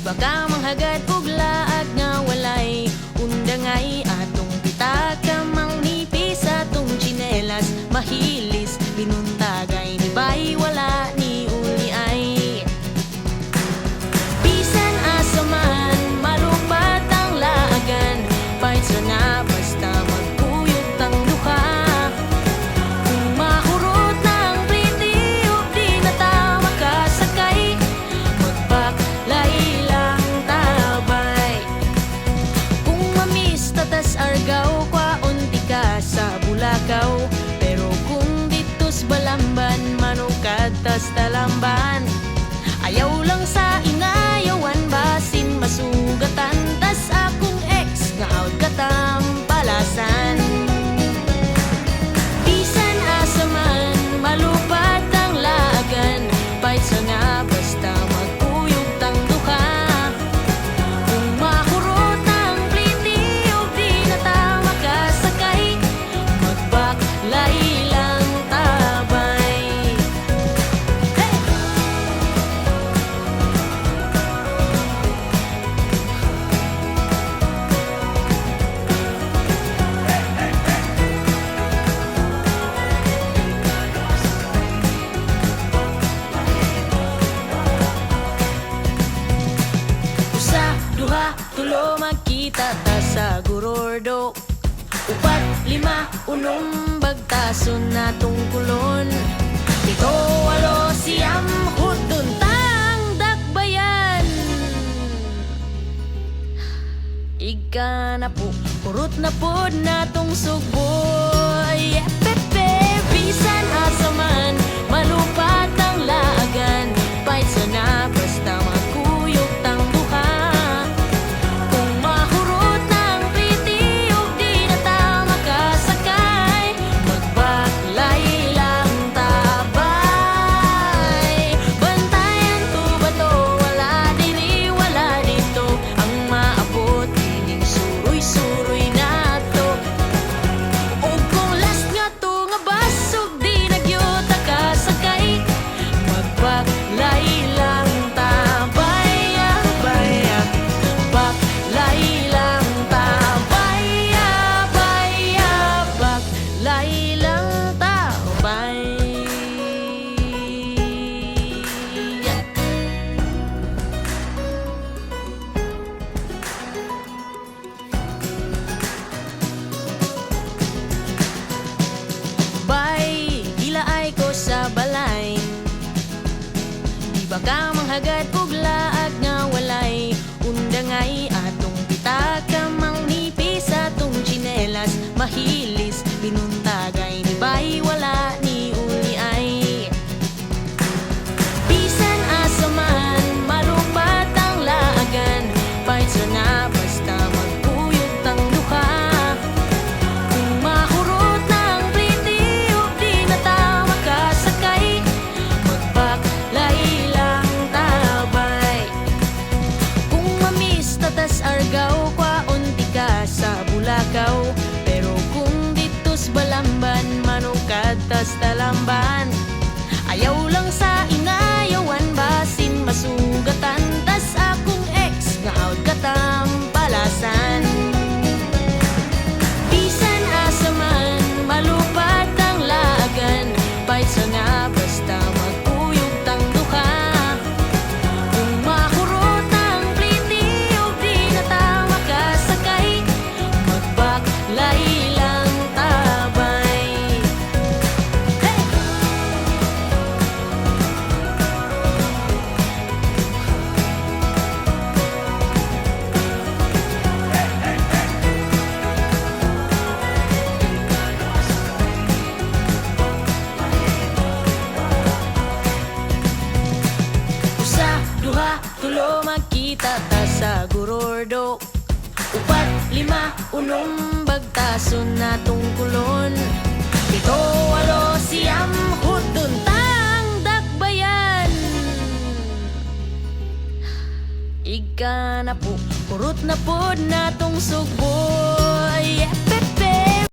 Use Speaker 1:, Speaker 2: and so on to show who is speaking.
Speaker 1: baka manghagad og laag nga walay undangay atong pitaka mang nipis atong tsinelas mahilis binuntagay ni bay wala ni uli ay bisan asa man malupat ang laagan fight sa na basta magkuyot ang duha kung mahurot ng pretty o di na ta makasakay magpaklay lang tabay kung mamis tatas argaw kwaunti ka sa Bulakaw pero kung ditos balamban manukad tas talamban ayaw lang sa inayawan basin masugatan tas akong ex nga out katang palasan bisan asa man malupat ang laagan fight sa nga basta magkuyog tang duha kung mahurot ang pliti o di na ta makasakay magbaklay lang tabay hey! Usa, duha, tulo magkita ta sa Gurordo upat, lima, unom bagtason na tungkulon pito, walo, siyam, hudon tang dakbayan ika na po, kurot na pod na tong sugboy pepe, bisan asa man malupat ang laagan fight sa na basta magkuyog tang duha kung mahurot ng pretty o di na ta makasakay magbaklay lang tabay bantayan to ba to wala diri wala dito ang maabot ining suroy-suroy na to o kung last nga to nga basog di nagyota kasakay magbaklay lang tabay baya baklay lang tabay baya baklay lang tabay bay gilaay ko sa balay di baka manghagad og laag nga walay undangay atong pitaka mang nipis atong tsinelas mahilis binuntagay ni bay wala ni uli ay bisan asa man malupat ang laagan fight sa na basta magkuyog tang duha kung mahurot ng pretty o di na ta makasakay magbaklay lang tabay kung mamis tatas argaw kwaunti ka sa Bulakaw pero kung ditos balamban manukad tas talamban ayaw lang sa inayawan basin masugatan tas akong ex nga out katang palasan bisan asa man malupat ang laagan fight sa nga basta magkuyog tang duha kung mahurot ang pretty o di na ta makasakay magbaklay lang tabay hey! Usa, duha, tulo magkita ta sa Gurordo upat, lima, unom bagtason na tungkulon pito, walo, siyam, hudon tang dakbayan ika na po, kurot na pod na tong sugbo